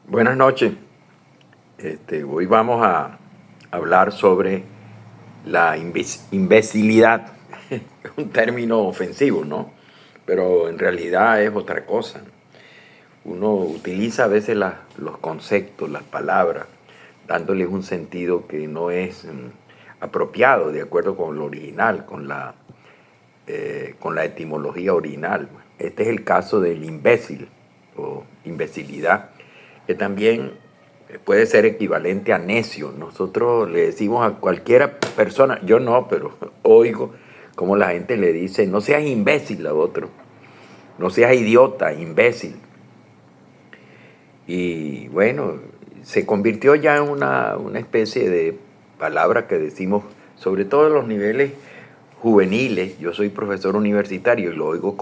Buenas noches. Hoy vamos a hablar sobre la imbecilidad. Es un término ofensivo, ¿no? Pero en realidad es otra cosa. Uno utiliza a veces los conceptos, las palabras, dándoles un sentido que no es apropiado de acuerdo con lo original, con la etimología original. Este es el caso del imbécil o imbecilidad, que también puede ser equivalente a necio. Nosotros le decimos a cualquiera persona, yo no, pero oigo como la gente le dice, no seas imbécil a otro, no seas idiota, imbécil. Y bueno, se convirtió ya en una especie de palabra que decimos, sobre todo en los niveles juveniles. Yo soy profesor universitario y lo oigo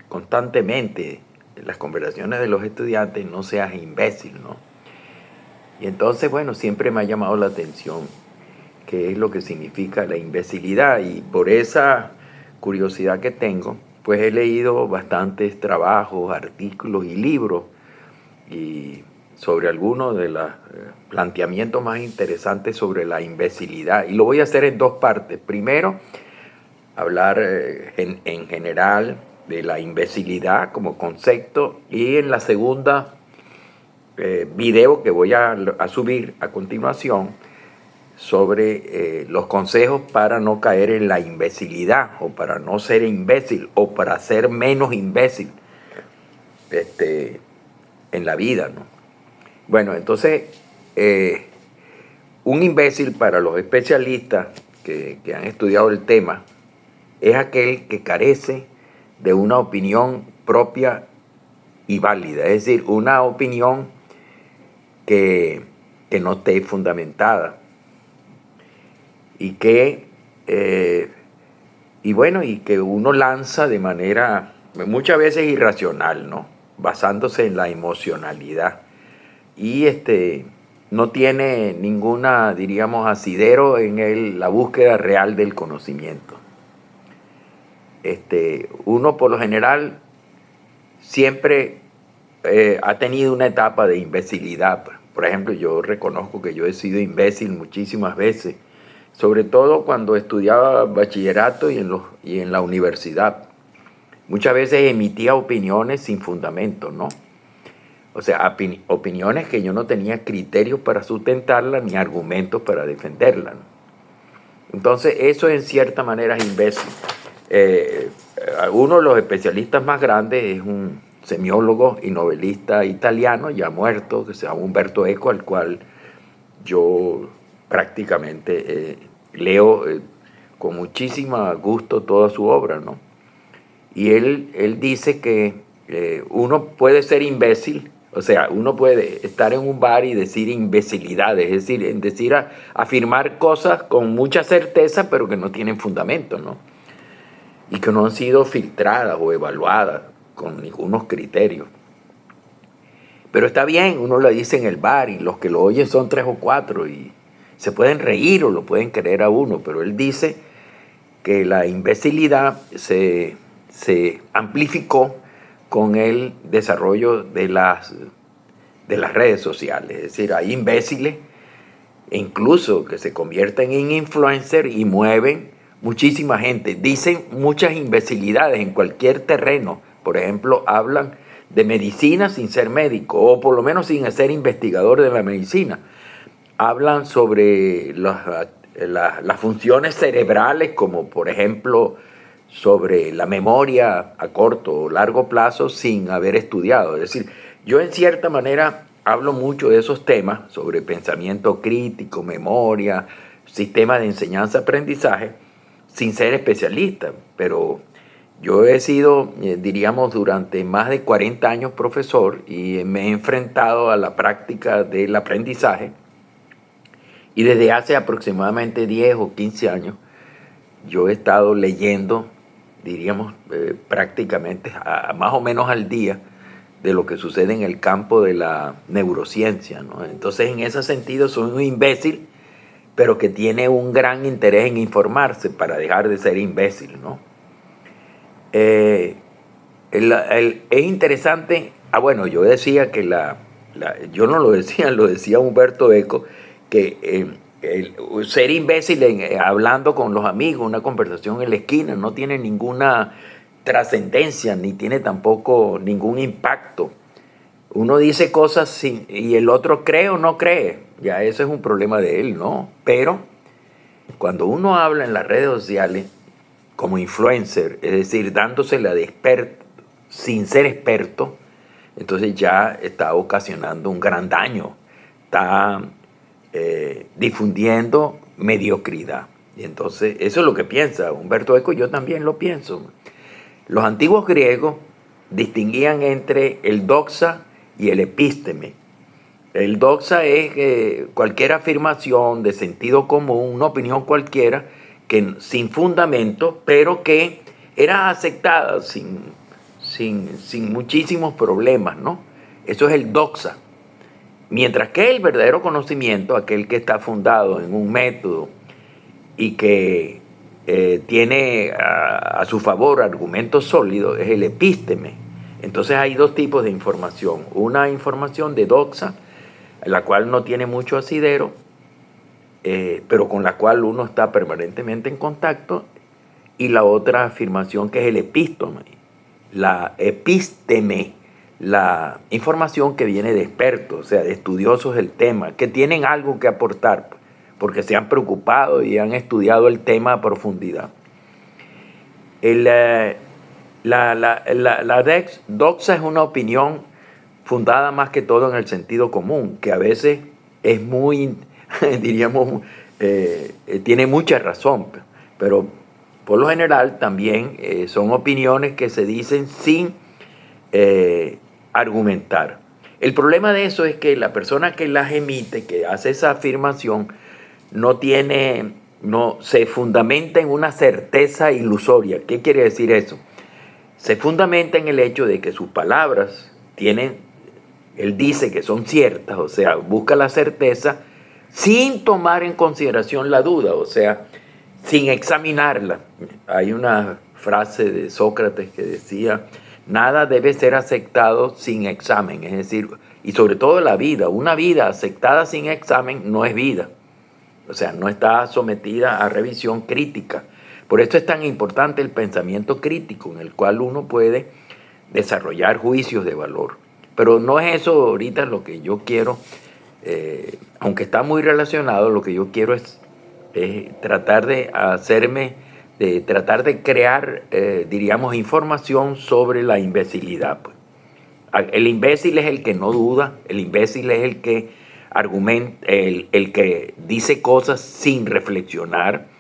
constantemente en las conversaciones de los estudiantes, no seas imbécil, ¿no? Y entonces, bueno, siempre me ha llamado la atención qué es lo que significa la imbecilidad, y por esa curiosidad que tengo, pues he leído bastantes trabajos, artículos y libros y sobre algunos de los planteamientos más interesantes sobre la imbecilidad. Y lo voy a hacer en dos partes. Primero, hablar en general de la imbecilidad como concepto, y en la segunda video que voy a subir a continuación sobre los consejos para no caer en la imbecilidad, o para no ser imbécil, o para ser menos imbécil en la vida, ¿no? Bueno, entonces, un imbécil para los especialistas que han estudiado el tema es aquel que carece de una opinión propia y válida, es decir, una opinión que, que no esté fundamentada y que y que uno lanza de manera muchas veces irracional, ¿no? Basándose en la emocionalidad, y no tiene ninguna, diríamos, asidero en la búsqueda real del conocimiento. Uno por lo general siempre ha tenido una etapa de imbecilidad. Por ejemplo, yo reconozco que yo he sido imbécil muchísimas veces, sobre todo cuando estudiaba bachillerato y en la universidad. Muchas veces emitía opiniones sin fundamento, ¿no? O sea, opiniones que yo no tenía criterios para sustentarlas ni argumentos para defenderlas, ¿no? Entonces, eso en cierta manera es imbécil. Uno de los especialistas más grandes es un semiólogo y novelista italiano ya muerto, que se llama Umberto Eco, al cual yo prácticamente leo con muchísimo gusto toda su obra, ¿no? Y él dice que uno puede ser imbécil, o sea, uno puede estar en un bar y decir imbecilidades, es decir, afirmar cosas con mucha certeza, pero que no tienen fundamento, ¿no? Y que no han sido filtradas o evaluadas con ningunos criterios. Pero está bien, uno lo dice en el bar y los que lo oyen son 3 o 4 y se pueden reír o lo pueden creer a uno, pero él dice que la imbecilidad se amplificó con el desarrollo de las redes sociales. Es decir, hay imbéciles incluso que se convierten en influencers y mueven muchísima gente. Dicen muchas imbecilidades en cualquier terreno. Por ejemplo, hablan de medicina sin ser médico, o por lo menos sin ser investigador de la medicina. Hablan sobre las funciones cerebrales, como por ejemplo sobre la memoria a corto o largo plazo, sin haber estudiado. Es decir, yo en cierta manera hablo mucho de esos temas, sobre pensamiento crítico, memoria, sistema de enseñanza-aprendizaje, sin ser especialista, pero yo he sido, diríamos, durante más de 40 años profesor, y me he enfrentado a la práctica del aprendizaje, y desde hace aproximadamente 10 o 15 años yo he estado leyendo, diríamos, prácticamente más o menos al día, de lo que sucede en el campo de la neurociencia, ¿no? Entonces, en ese sentido, soy un imbécil, pero que tiene un gran interés en informarse para dejar de ser imbécil, ¿no? Es interesante. Bueno, yo decía que yo no lo decía, lo decía Humberto Eco, que el ser imbécil hablando con los amigos, una conversación en la esquina, no tiene ninguna trascendencia, ni tiene tampoco ningún impacto. Uno dice cosas y el otro cree o no cree, ya ese es un problema de él, ¿no? Pero cuando uno habla en las redes sociales como influencer, es decir, dándosela de experto, sin ser experto, entonces ya está ocasionando un gran daño, está difundiendo mediocridad. Y entonces eso es lo que piensa Humberto Eco, yo también lo pienso. Los antiguos griegos distinguían entre el doxa y el epísteme. El doxa es cualquier afirmación de sentido común, una opinión cualquiera, que sin fundamento, pero que era aceptada sin muchísimos problemas, ¿no? Eso es el doxa. Mientras que el verdadero conocimiento, aquel que está fundado en un método y que tiene a su favor argumentos sólidos, es el epísteme. Entonces hay dos tipos de información. Una información de doxa, la cual no tiene mucho asidero, pero con la cual uno está permanentemente en contacto, y la otra afirmación que es el epístome, la epísteme, la información que viene de expertos, o sea, de estudiosos del tema, que tienen algo que aportar, porque se han preocupado y han estudiado el tema a profundidad. La doxa es una opinión fundada más que todo en el sentido común, que a veces es muy, diríamos, tiene mucha razón, pero por lo general también son opiniones que se dicen sin argumentar. El problema de eso es que la persona que las emite, que hace esa afirmación, no se fundamenta en una certeza ilusoria. ¿Qué quiere decir eso? Se fundamenta en el hecho de que sus palabras él dice que son ciertas, o sea, busca la certeza sin tomar en consideración la duda, o sea, sin examinarla. Hay una frase de Sócrates que decía: nada debe ser aceptado sin examen, es decir, y sobre todo la vida, una vida aceptada sin examen no es vida, o sea, no está sometida a revisión crítica. Por esto es tan importante el pensamiento crítico, en el cual uno puede desarrollar juicios de valor. Pero no es eso ahorita lo que yo quiero, aunque está muy relacionado, lo que yo quiero es tratar de tratar de crear, diríamos, información sobre la imbecilidad. Pues. El imbécil es el que no duda, el imbécil es el que argumenta, el que dice cosas sin reflexionar,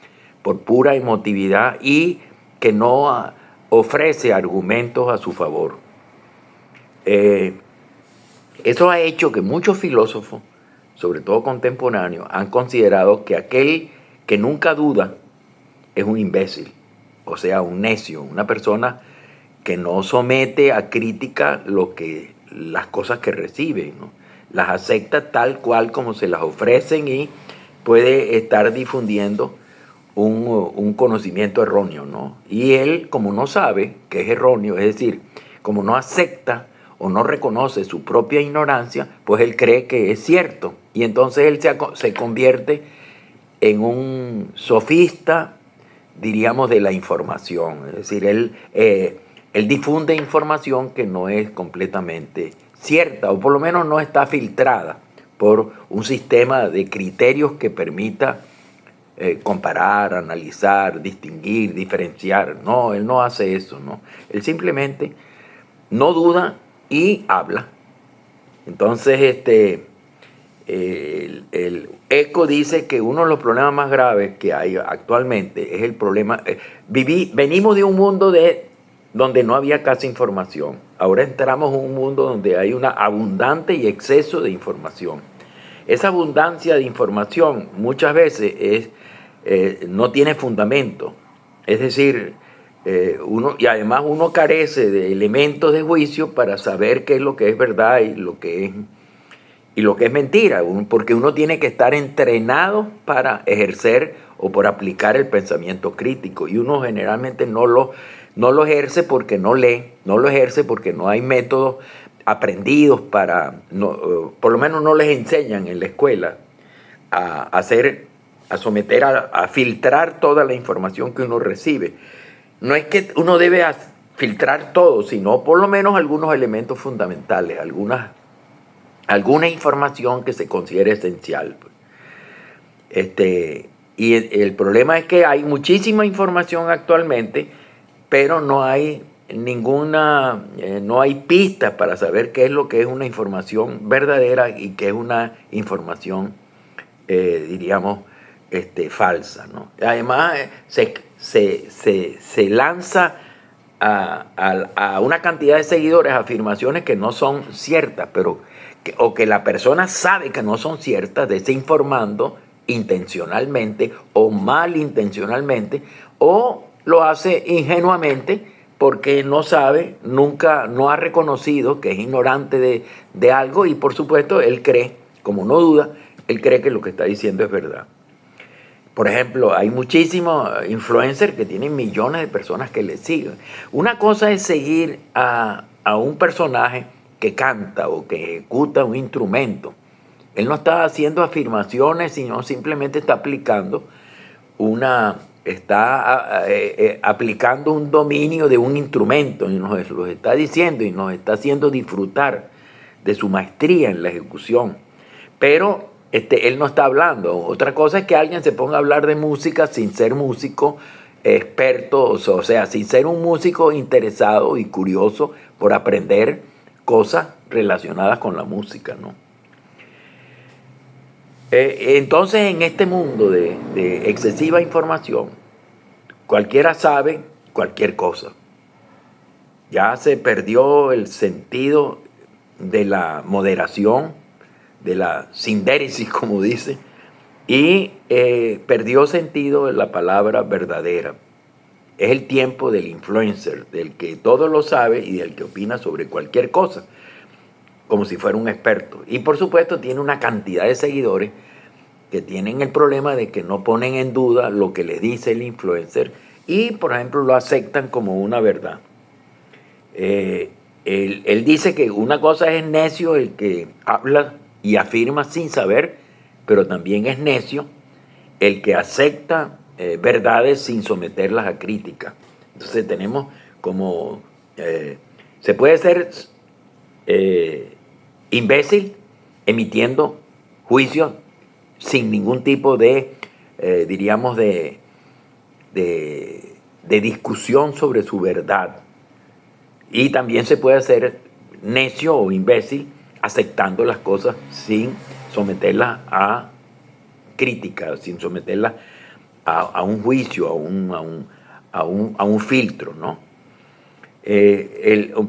por pura emotividad, y que no ofrece argumentos a su favor. Eso ha hecho que muchos filósofos, sobre todo contemporáneos, han considerado que aquel que nunca duda es un imbécil, o sea, un necio, una persona que no somete a crítica las cosas que recibe, ¿no? Las acepta tal cual como se las ofrecen y puede estar difundiendo un conocimiento erróneo, ¿no? Y él, como no sabe que es erróneo, es decir, como no acepta o no reconoce su propia ignorancia, pues él cree que es cierto. Y entonces él se convierte en un sofista, diríamos, de la información. Es decir, él difunde información que no es completamente cierta, o por lo menos no está filtrada por un sistema de criterios que permita comparar, analizar, distinguir, diferenciar. No, él no hace eso, ¿no? Él simplemente no duda y habla. Entonces, el Eco dice que uno de los problemas más graves que hay actualmente es el problema. Venimos de un mundo donde no había casi información. Ahora entramos en un mundo donde hay una abundante y exceso de información. Esa abundancia de información muchas veces no tiene fundamento. Es decir, y además uno carece de elementos de juicio para saber qué es lo que es verdad y lo que es mentira, porque uno tiene que estar entrenado para ejercer o por aplicar el pensamiento crítico, y uno generalmente no lo ejerce porque no lee, no lo ejerce porque no hay métodos aprendidos para, no, por lo menos no les enseñan en la escuela a someter, a filtrar toda la información que uno recibe. No es que uno debe filtrar todo, sino por lo menos algunos elementos fundamentales, alguna información que se considere esencial. Y el problema es que hay muchísima información actualmente, pero no hay no hay pistas para saber qué es lo que es una información verdadera y qué es una información, diríamos, falsa, ¿no? Además, se lanza a una cantidad de seguidores afirmaciones que no son ciertas, o que la persona sabe que no son ciertas, desinformando intencionalmente o malintencionalmente, o lo hace ingenuamente porque no sabe, nunca, no ha reconocido que es ignorante de algo, y por supuesto él cree, como no duda, él cree que lo que está diciendo es verdad. Por ejemplo, hay muchísimos influencers que tienen millones de personas que les siguen. Una cosa es seguir a un personaje que canta o que ejecuta un instrumento. Él no está haciendo afirmaciones, sino simplemente está aplicando aplicando un dominio de un instrumento, y nos lo está diciendo y nos está haciendo disfrutar de su maestría en la ejecución. Pero él no está hablando. Otra cosa es que alguien se ponga a hablar de música sin ser músico experto, o sea, sin ser un músico interesado y curioso por aprender cosas relacionadas con la música, ¿no? Entonces, en este mundo de excesiva información, cualquiera sabe cualquier cosa. Ya se perdió el sentido de la moderación, de la sindéresis, como dice, y perdió sentido la palabra verdadera. Es el tiempo del influencer, del que todo lo sabe y del que opina sobre cualquier cosa, como si fuera un experto. Y por supuesto tiene una cantidad de seguidores que tienen el problema de que no ponen en duda lo que les dice el influencer y, por ejemplo, lo aceptan como una verdad. Él dice que una cosa es necio el que habla y afirma sin saber, pero también es necio el que acepta verdades sin someterlas a crítica. Entonces tenemos como... se puede ser imbécil emitiendo juicios sin ningún tipo de, diríamos, de discusión sobre su verdad. Y también se puede ser necio o imbécil aceptando las cosas sin someterlas a crítica, sin someterlas a un juicio, a un filtro, ¿no?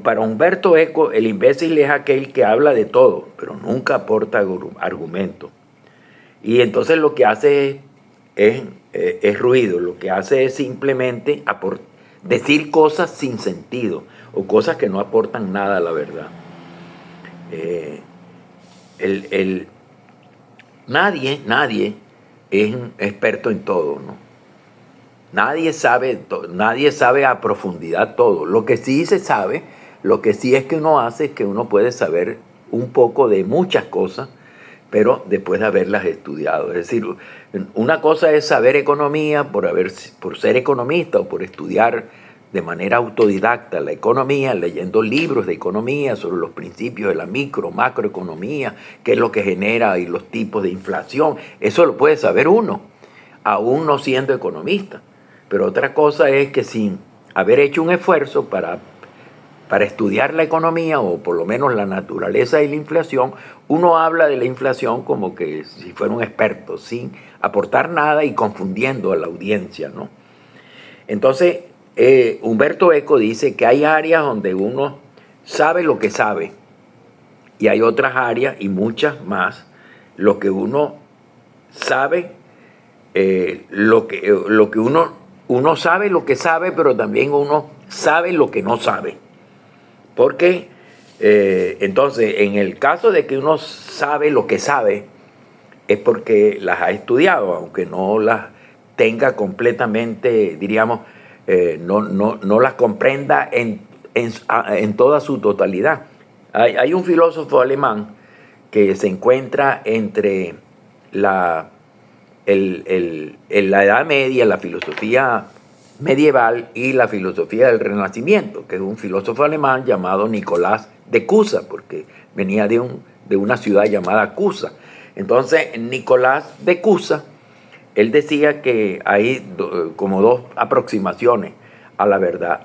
Para Humberto Eco, el imbécil es aquel que habla de todo, pero nunca aporta argumentos. Y entonces lo que hace es ruido, lo que hace es simplemente decir cosas sin sentido o cosas que no aportan nada a la verdad. Nadie es un experto en todo, ¿no? Nadie sabe a profundidad todo. Lo que sí se sabe, lo que sí es que uno hace es que uno puede saber un poco de muchas cosas, pero después de haberlas estudiado. Es decir, una cosa es saber economía por ser economista o por estudiar de manera autodidacta la economía, leyendo libros de economía sobre los principios de la macroeconomía, qué es lo que genera y los tipos de inflación. Eso lo puede saber uno, aún no siendo economista. Pero otra cosa es que sin haber hecho un esfuerzo para estudiar la economía, o por lo menos la naturaleza de la inflación, uno habla de la inflación como que si fuera un experto, sin aportar nada y confundiendo a la audiencia, ¿no? Entonces, Humberto Eco dice que hay áreas donde uno sabe lo que sabe y hay otras áreas, y muchas más, lo que uno sabe, lo que uno sabe lo que sabe, pero también uno sabe lo que no sabe. Porque entonces, en el caso de que uno sabe lo que sabe, es porque las ha estudiado, aunque no las tenga completamente, diríamos, no las comprenda en toda su totalidad. Hay un filósofo alemán que se encuentra entre la Edad Media, la filosofía medieval y la filosofía del Renacimiento, que es un filósofo alemán llamado Nicolás de Cusa, porque venía de una ciudad llamada Cusa. Entonces, Nicolás de Cusa, él decía que hay como dos aproximaciones a la verdad.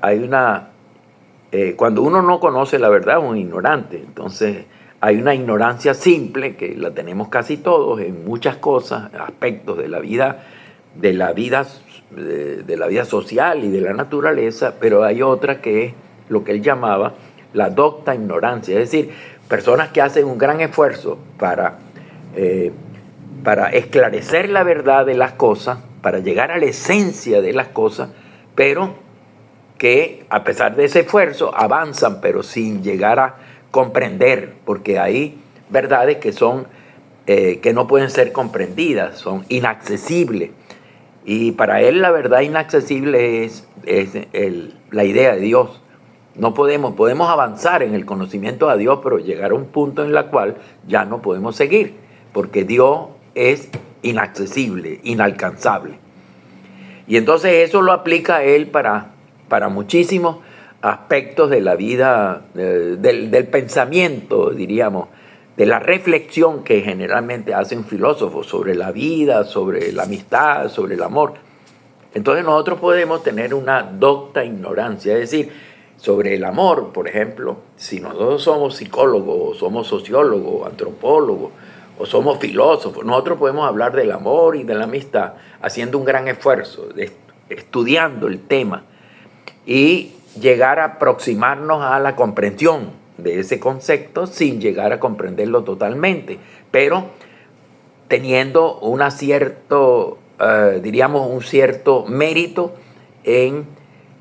Cuando uno no conoce la verdad, es un ignorante. Entonces, hay una ignorancia simple, que la tenemos casi todos en muchas cosas, aspectos de la vida, de la vida social y de la naturaleza, pero hay otra que es lo que él llamaba la docta ignorancia, es decir, personas que hacen un gran esfuerzo para esclarecer la verdad de las cosas, para llegar a la esencia de las cosas, pero que a pesar de ese esfuerzo avanzan, pero sin llegar a comprender, porque hay verdades que son que no pueden ser comprendidas, son inaccesibles. Y para él la verdad inaccesible es la idea de Dios. No podemos avanzar en el conocimiento de Dios, pero llegar a un punto en el cual ya no podemos seguir, porque Dios es inaccesible, inalcanzable. Y entonces eso lo aplica a él para muchísimos aspectos de la vida, del pensamiento, diríamos, de la reflexión que generalmente hace un filósofo sobre la vida, sobre la amistad, sobre el amor. Entonces nosotros podemos tener una docta ignorancia, es decir, sobre el amor, por ejemplo, si nosotros somos psicólogos, o somos sociólogos, antropólogos, o somos filósofos, nosotros podemos hablar del amor y de la amistad haciendo un gran esfuerzo, estudiando el tema y llegar a aproximarnos a la comprensión de ese concepto sin llegar a comprenderlo totalmente, pero teniendo un cierto mérito en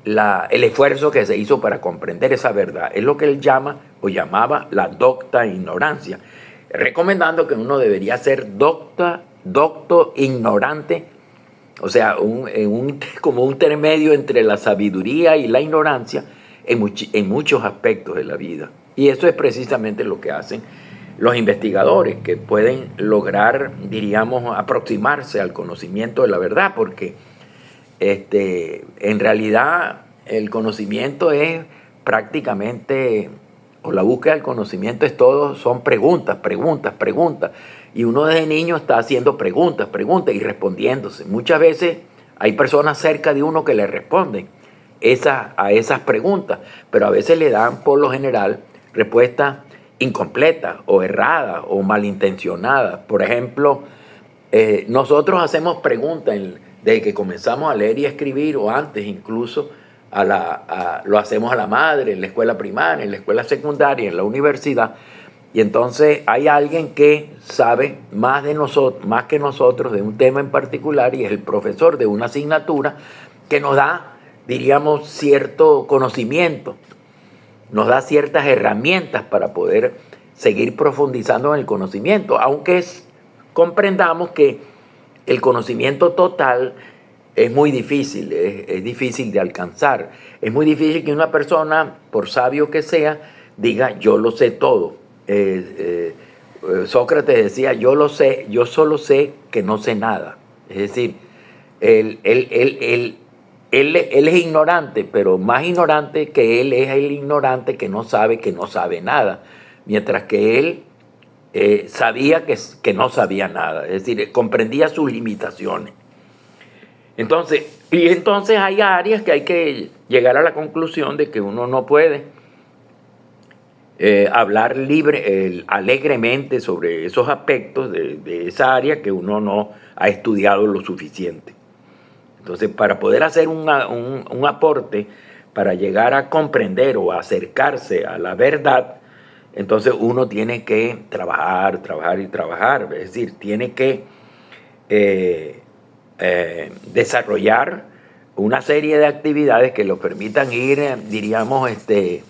el esfuerzo que se hizo para comprender esa verdad. Es lo que él llama o llamaba la docta ignorancia, recomendando que uno debería ser docto ignorante, o sea, como un intermedio entre la sabiduría y la ignorancia en muchos aspectos de la vida. Y eso es precisamente lo que hacen los investigadores, que pueden lograr, diríamos, aproximarse al conocimiento de la verdad, porque en realidad el conocimiento es prácticamente, o la búsqueda del conocimiento son preguntas, y uno desde niño está haciendo preguntas y respondiéndose. Muchas veces hay personas cerca de uno que le responden a esas preguntas, pero a veces le dan por lo general respuestas incompletas o erradas o malintencionadas. Por ejemplo, nosotros hacemos preguntas desde que comenzamos a leer y a escribir, o antes incluso lo hacemos a la madre, en la escuela primaria, en la escuela secundaria, en la universidad. Y entonces hay alguien que sabe más que nosotros de un tema en particular, y es el profesor de una asignatura que nos da, diríamos, cierto conocimiento, nos da ciertas herramientas para poder seguir profundizando en el conocimiento, aunque comprendamos que el conocimiento total es muy difícil, es difícil de alcanzar. Es muy difícil que una persona, por sabio que sea, diga yo lo sé todo. Sócrates decía yo lo sé, yo solo sé que no sé nada. Es decir, él es ignorante, pero más ignorante que él es el ignorante que no sabe nada, mientras que él sabía que no sabía nada, es decir, comprendía sus limitaciones. Entonces hay áreas que hay que llegar a la conclusión de que uno no puede hablar alegremente sobre esos aspectos de esa área que uno no ha estudiado lo suficiente. Entonces, para poder hacer un aporte, para llegar a comprender o acercarse a la verdad, entonces uno tiene que trabajar, es decir, tiene que desarrollar una serie de actividades que los permitan ir, diríamos, que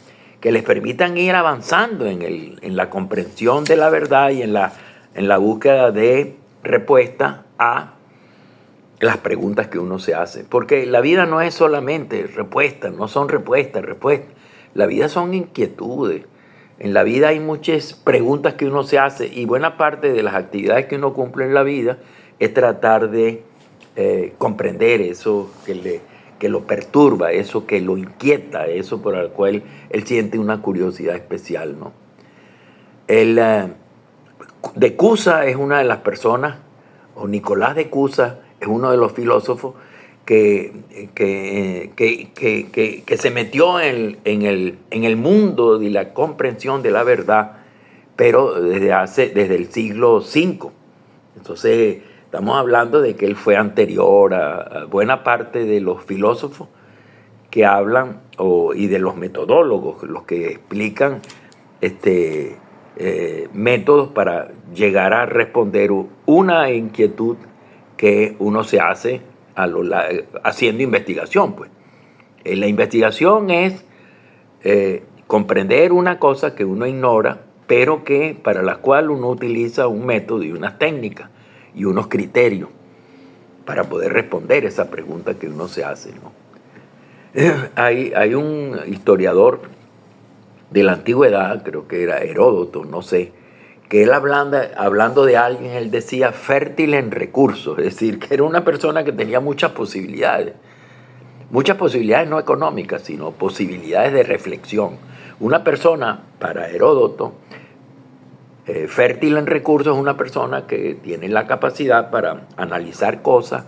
les permitan ir avanzando en la comprensión de la verdad y en la búsqueda de respuesta a las preguntas que uno se hace. Porque la vida no es solamente respuestas, no son respuestas. La vida son inquietudes. En la vida hay muchas preguntas que uno se hace y buena parte de las actividades que uno cumple en la vida es tratar de comprender eso que lo perturba, eso que lo inquieta, eso por el cual él siente una curiosidad especial, ¿no? Él, de Cusa es una de las personas, o Nicolás de Cusa es uno de los filósofos que se metió en el mundo de la comprensión de la verdad, pero desde el siglo V. Entonces, estamos hablando de que él fue anterior a buena parte de los filósofos que hablan, y de los metodólogos, los que explican métodos para llegar a responder una inquietud que uno se hace haciendo investigación, pues. La investigación es comprender una cosa que uno ignora, pero para la cual uno utiliza un método y unas técnicas y unos criterios para poder responder esa pregunta que uno se hace, ¿no? Hay un historiador de la antigüedad, creo que era Heródoto, no sé, que él hablando de alguien, él decía fértil en recursos, es decir, que era una persona que tenía muchas posibilidades no económicas, sino posibilidades de reflexión. Una persona, para Heródoto, fértil en recursos es una persona que tiene la capacidad para analizar cosas,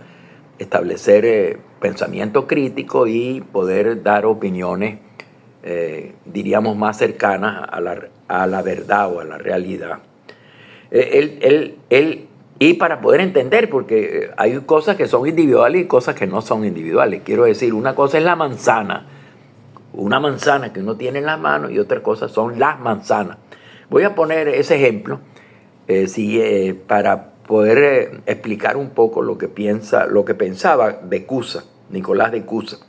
establecer pensamiento crítico y poder dar opiniones, diríamos, más cercanas a la verdad o a la realidad. Y para poder entender, porque hay cosas que son individuales y cosas que no son individuales. Quiero decir, una cosa es la manzana, una manzana que uno tiene en las manos, y otra cosa son las manzanas. Voy a poner ese ejemplo para poder explicar un poco lo que pensaba de Cusa, Nicolás de Cusa.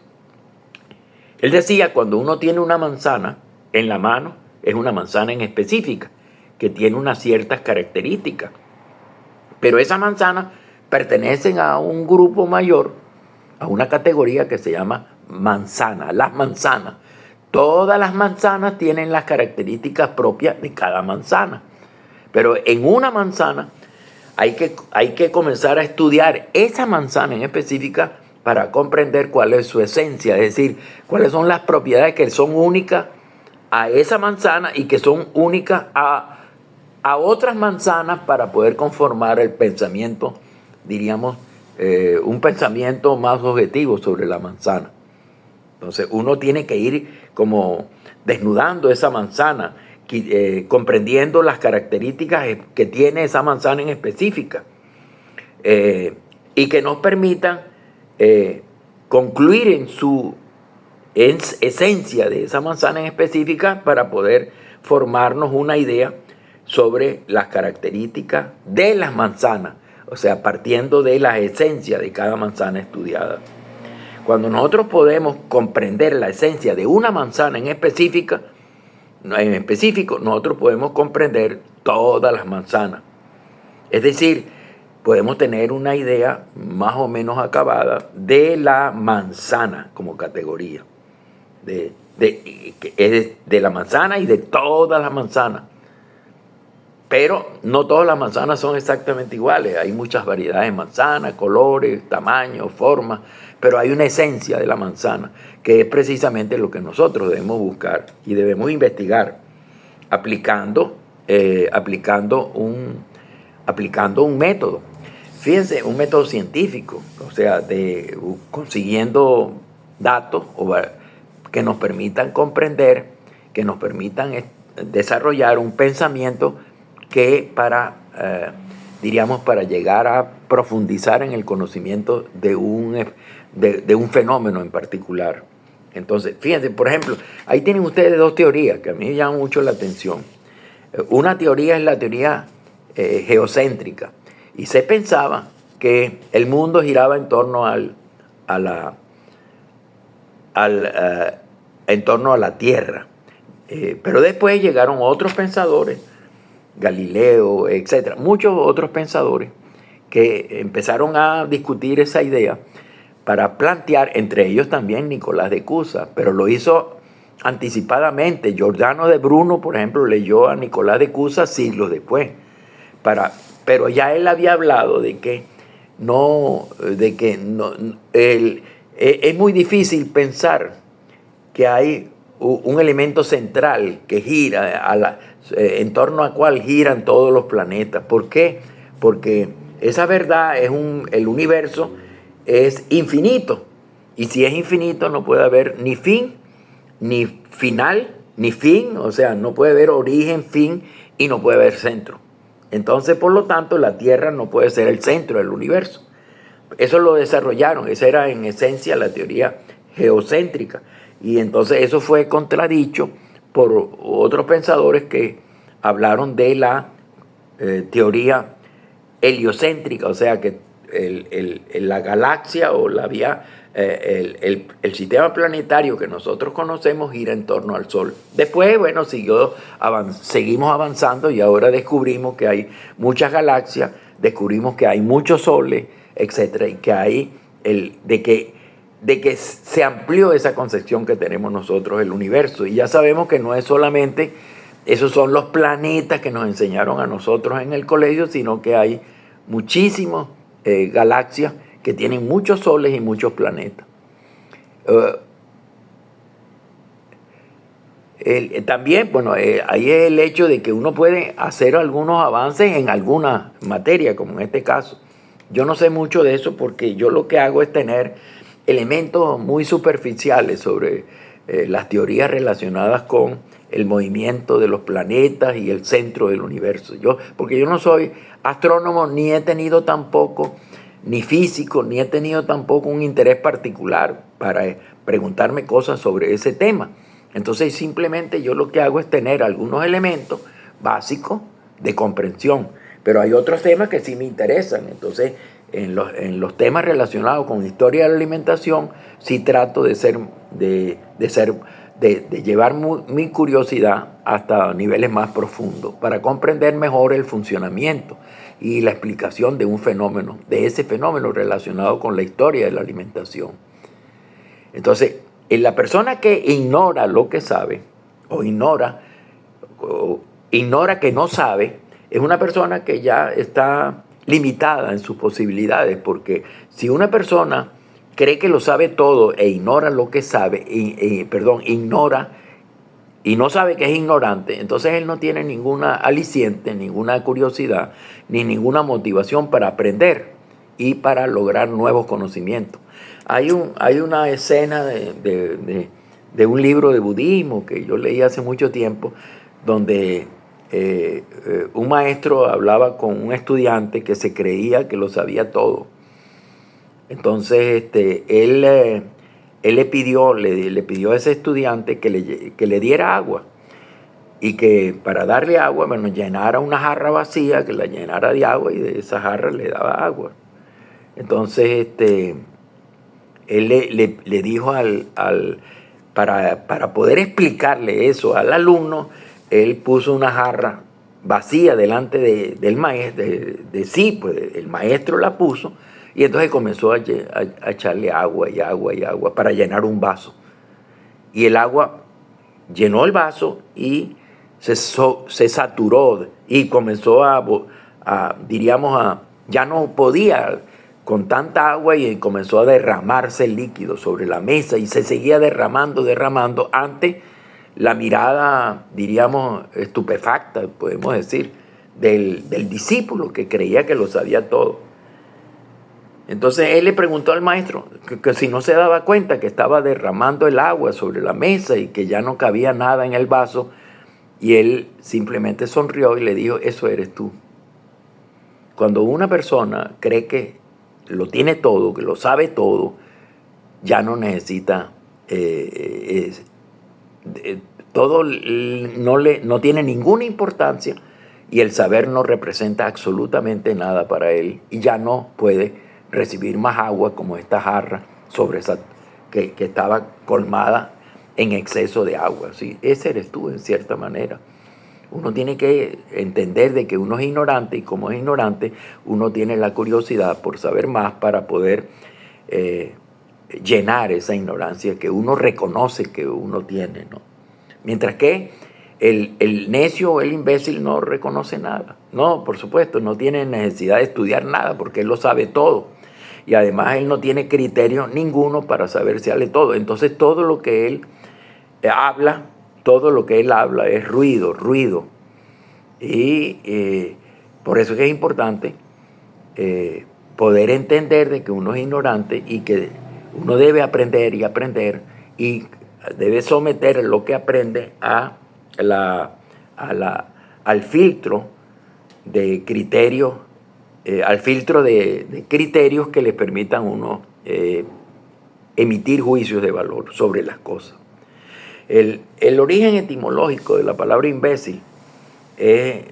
Él decía, cuando uno tiene una manzana en la mano, es una manzana en específica, que tiene unas ciertas características. Pero esas manzanas pertenecen a un grupo mayor, a una categoría que se llama manzana, las manzanas. Todas las manzanas tienen las características propias de cada manzana. Pero en una manzana hay que comenzar a estudiar esa manzana en específica para comprender cuál es su esencia, es decir, cuáles son las propiedades que son únicas a esa manzana y que son únicas a otras manzanas para poder conformar el pensamiento, diríamos, un pensamiento más objetivo sobre la manzana. Entonces uno tiene que ir como desnudando esa manzana, comprendiendo las características que tiene esa manzana en específica, y que nos permitan concluir en su esencia de esa manzana en específica para poder formarnos una idea sobre las características de las manzanas, o sea, partiendo de la esencia de cada manzana estudiada. Cuando nosotros podemos comprender la esencia de una manzana en específico, nosotros podemos comprender todas las manzanas. Es decir, podemos tener una idea más o menos acabada de la manzana como categoría, de la manzana y de todas las manzanas. Pero no todas las manzanas son exactamente iguales. Hay muchas variedades de manzanas, colores, tamaños, formas, pero hay una esencia de la manzana que es precisamente lo que nosotros debemos buscar y debemos investigar aplicando un método. Fíjense, un método científico, o sea, consiguiendo datos que nos permitan comprender, que nos permitan desarrollar un pensamiento que para llegar a profundizar en el conocimiento de un fenómeno en particular. Entonces, fíjense, por ejemplo, ahí tienen ustedes dos teorías que a mí me llaman mucho la atención. Una teoría es la teoría geocéntrica, y se pensaba que el mundo giraba en torno en torno a la Tierra. Pero después llegaron otros pensadores, Galileo, etcétera, muchos otros pensadores que empezaron a discutir esa idea para plantear, entre ellos también Nicolás de Cusa, pero lo hizo anticipadamente. Giordano de Bruno, por ejemplo, leyó a Nicolás de Cusa siglos después. Pero ya él había hablado de que es muy difícil pensar que hay un elemento central que gira en torno al cual giran todos los planetas. ¿Por qué? Porque esa verdad el universo es infinito. Y si es infinito no puede haber ni fin, ni final, ni fin. O sea, no puede haber origen, fin y no puede haber centro. Entonces, por lo tanto, la Tierra no puede ser el centro del universo. Eso lo desarrollaron. Esa era en esencia la teoría geocéntrica. Y entonces eso fue contradicho por otros pensadores que hablaron de la teoría heliocéntrica, o sea que la galaxia o la vía, el sistema planetario que nosotros conocemos gira en torno al Sol. Después, bueno, seguimos avanzando y ahora descubrimos que hay muchas galaxias, descubrimos que hay muchos soles, etcétera, y que hay de que se amplió esa concepción que tenemos nosotros del universo. Y ya sabemos que no es solamente, esos son los planetas que nos enseñaron a nosotros en el colegio, sino que hay muchísimas galaxias que tienen muchos soles y muchos planetas. También, bueno, ahí es el hecho de que uno puede hacer algunos avances en alguna materia, como en este caso. Yo no sé mucho de eso porque yo lo que hago es tener elementos muy superficiales sobre las teorías relacionadas con el movimiento de los planetas y el centro del universo. Porque yo no soy astrónomo, ni he tenido tampoco, ni físico, ni he tenido tampoco un interés particular para preguntarme cosas sobre ese tema. Entonces simplemente yo lo que hago es tener algunos elementos básicos de comprensión, pero hay otros temas que sí me interesan. Entonces en los temas relacionados con historia de la alimentación sí trato de llevar mi curiosidad hasta niveles más profundos para comprender mejor el funcionamiento y la explicación de un fenómeno, de ese fenómeno relacionado con la historia de la alimentación. Entonces, en la persona que ignora lo que sabe o ignora que no sabe, es una persona que ya está limitada en sus posibilidades, porque si una persona cree que lo sabe todo e ignora lo que sabe, ignora y no sabe que es ignorante, entonces él no tiene ninguna aliciente, ninguna curiosidad, ni ninguna motivación para aprender y para lograr nuevos conocimientos. Hay una escena de un libro de budismo que yo leí hace mucho tiempo, donde un maestro hablaba con un estudiante que se creía que lo sabía todo. Entonces él le pidió a ese estudiante que le diera agua, y que para darle agua, bueno, llenara una jarra vacía, que la llenara de agua, y de esa jarra le daba agua. Entonces él le dijo para poder explicarle eso al alumno, él puso una jarra vacía delante del maestro, pues el maestro la puso, y entonces comenzó a echarle agua y agua y agua para llenar un vaso. Y el agua llenó el vaso y se saturó y comenzó ya no podía con tanta agua, y comenzó a derramarse el líquido sobre la mesa y se seguía derramando ante la mirada, diríamos, estupefacta, podemos decir, del discípulo que creía que lo sabía todo. Entonces él le preguntó al maestro que si no se daba cuenta que estaba derramando el agua sobre la mesa y que ya no cabía nada en el vaso, y él simplemente sonrió y le dijo: eso eres tú. Cuando una persona cree que lo tiene todo, que lo sabe todo, ya no necesita todo, no tiene ninguna importancia, y el saber no representa absolutamente nada para él, y ya no puede recibir más agua como esta jarra que estaba colmada en exceso de agua. ¿Sí? Ese eres tú, en cierta manera. Uno tiene que entender de que uno es ignorante, y como es ignorante, uno tiene la curiosidad por saber más para poder llenar esa ignorancia que uno reconoce que uno tiene, ¿no? Mientras que el necio o el imbécil no reconoce nada. No, por supuesto, no tiene necesidad de estudiar nada porque él lo sabe todo. Y además él no tiene criterio ninguno para saber si sale todo. Entonces todo lo que él habla, todo lo que él habla es ruido, ruido. Y por eso es que es importante poder entender de que uno es ignorante y que uno debe aprender y aprender y debe someter lo que aprende al filtro de criterios, al filtro de criterios que le permitan a uno emitir juicios de valor sobre las cosas. El origen etimológico de la palabra imbécil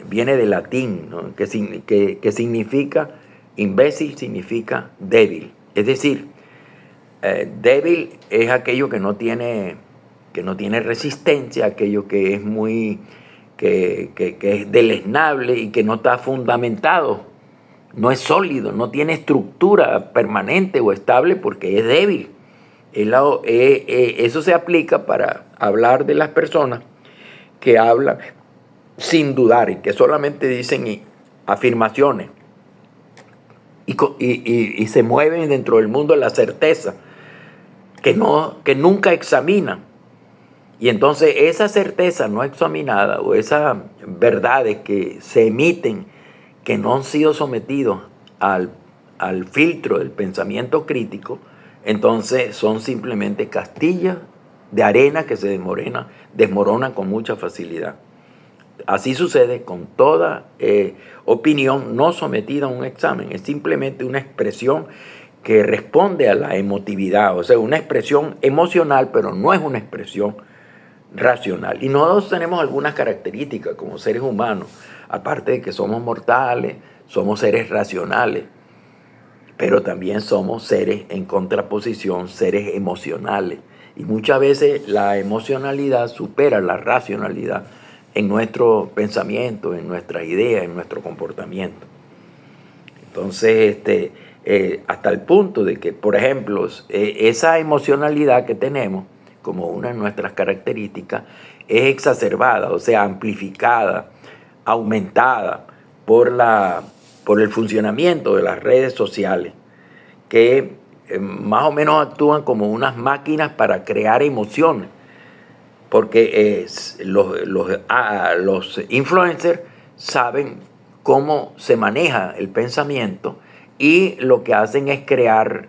viene del latín, ¿no? que significa, imbécil significa débil. Es decir, débil es aquello que no tiene resistencia, aquello que es que es deleznable y que no está fundamentado, no es sólido, no tiene estructura permanente o estable porque es débil. Eso se aplica para hablar de las personas que hablan sin dudar y que solamente dicen afirmaciones y se mueven dentro del mundo de la certeza, que nunca examinan. Y entonces esa certeza no examinada o esas verdades que se emiten que no han sido sometidos al filtro del pensamiento crítico, entonces son simplemente castillas de arena que se desmoronan con mucha facilidad. Así sucede con toda opinión no sometida a un examen. Es simplemente una expresión que responde a la emotividad, o sea, una expresión emocional, pero no es una expresión racional. Y nosotros tenemos algunas características como seres humanos, aparte de que somos mortales, somos seres racionales, pero también somos seres en contraposición, seres emocionales. Y muchas veces la emocionalidad supera la racionalidad en nuestro pensamiento, en nuestras ideas, en nuestro comportamiento. Entonces, hasta el punto de que, por ejemplo, esa emocionalidad que tenemos como una de nuestras características es exacerbada, o sea, amplificada, aumentada por el funcionamiento de las redes sociales, que más o menos actúan como unas máquinas para crear emociones, porque los influencers saben cómo se maneja el pensamiento y lo que hacen es crear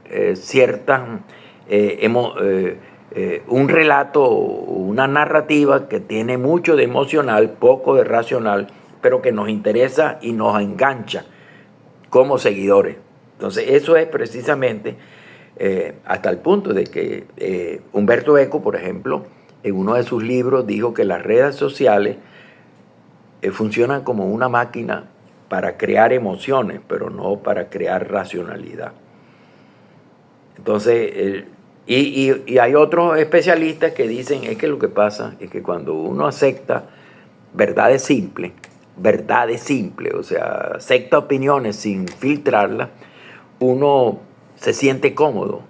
un relato, una narrativa que tiene mucho de emocional, poco de racional, pero que nos interesa y nos engancha como seguidores. Entonces eso es precisamente hasta el punto de que Humberto Eco, por ejemplo, en uno de sus libros dijo que las redes sociales funcionan como una máquina para crear emociones, pero no para crear racionalidad. Entonces, y hay otros especialistas que dicen es que lo que pasa es que cuando uno acepta verdades simples, o sea, acepta opiniones sin filtrarlas, uno se siente cómodo,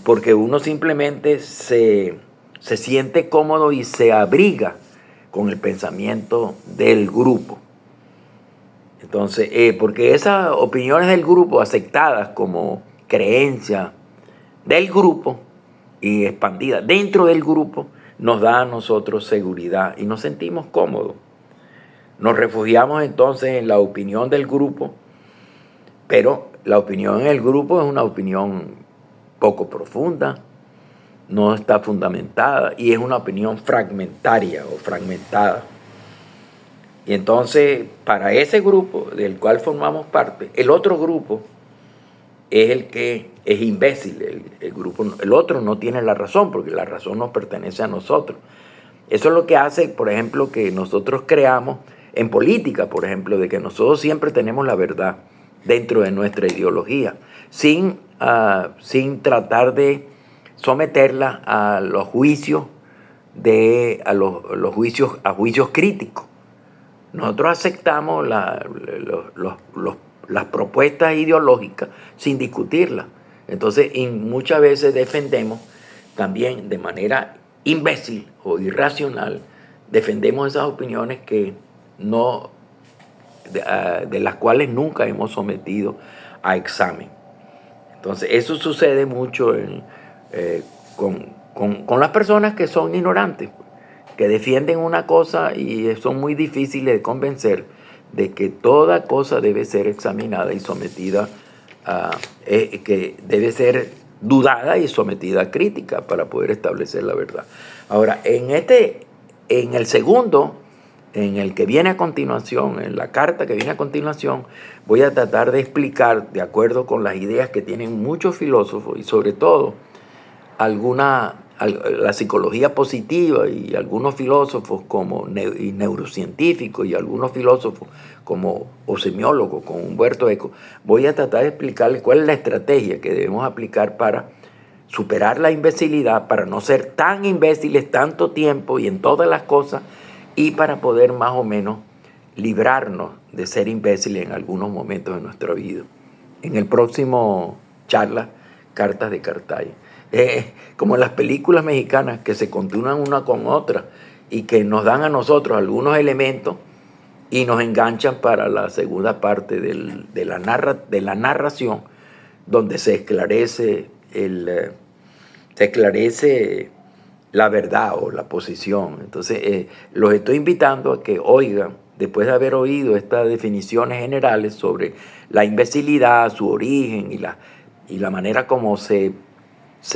porque uno simplemente se siente cómodo y se abriga con el pensamiento del grupo. Entonces, porque esas opiniones del grupo aceptadas como creencia del grupo y expandidas dentro del grupo nos da a nosotros seguridad y nos sentimos cómodos. Nos refugiamos entonces en la opinión del grupo, pero la opinión en el grupo es una opinión poco profunda, no está fundamentada y es una opinión fragmentaria o fragmentada. Y entonces, para ese grupo del cual formamos parte, el otro grupo es el que es imbécil. El otro no tiene la razón, porque la razón nos pertenece a nosotros. Eso es lo que hace, por ejemplo, que nosotros creamos en política, por ejemplo, de que nosotros siempre tenemos la verdad dentro de nuestra ideología, sin tratar de someterla a los juicios a juicios críticos. Nosotros aceptamos las propuestas ideológicas sin discutirlas. Entonces, muchas veces defendemos también de manera imbécil o irracional, defendemos esas opiniones que no, de las cuales nunca hemos sometido a examen. Entonces, eso sucede mucho con las personas que son ignorantes, que defienden una cosa y son muy difíciles de convencer de que toda cosa debe ser examinada y sometida a, que debe ser dudada y sometida a crítica para poder establecer la verdad. Ahora, en el segundo, en el que viene a continuación, en la carta que viene a continuación, voy a tratar de explicar, de acuerdo con las ideas que tienen muchos filósofos y sobre todo la psicología positiva y algunos filósofos y neurocientíficos y algunos filósofos o semiólogos como Humberto Eco, voy a tratar de explicarles cuál es la estrategia que debemos aplicar para superar la imbecilidad, para no ser tan imbéciles tanto tiempo y en todas las cosas, y para poder más o menos librarnos de ser imbéciles en algunos momentos de nuestra vida. En el próximo charla, Cartas de Cartaya. Como en las películas mexicanas que se continúan una con otra y que nos dan a nosotros algunos elementos y nos enganchan para la segunda parte de la narración, donde se esclarece la verdad o la posición. Entonces, los estoy invitando a que oigan, después de haber oído estas definiciones generales sobre la imbecilidad, su origen y la manera como se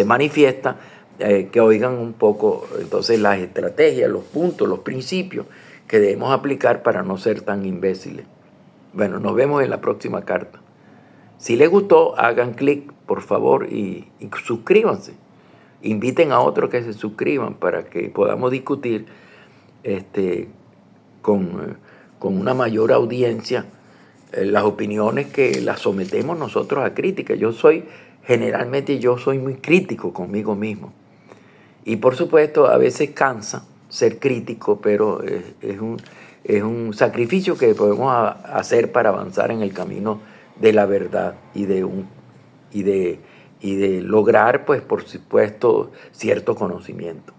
manifiesta, que oigan un poco entonces las estrategias, los puntos, los principios que debemos aplicar para no ser tan imbéciles. Bueno, nos vemos en la próxima carta. Si les gustó, hagan clic, por favor, y suscríbanse. Inviten a otros que se suscriban para que podamos discutir con una mayor audiencia las opiniones que las sometemos nosotros a crítica. Generalmente yo soy muy crítico conmigo mismo. Y por supuesto, a veces cansa ser crítico, pero es un sacrificio que podemos hacer para avanzar en el camino de la verdad y de lograr, pues, por supuesto, cierto conocimiento.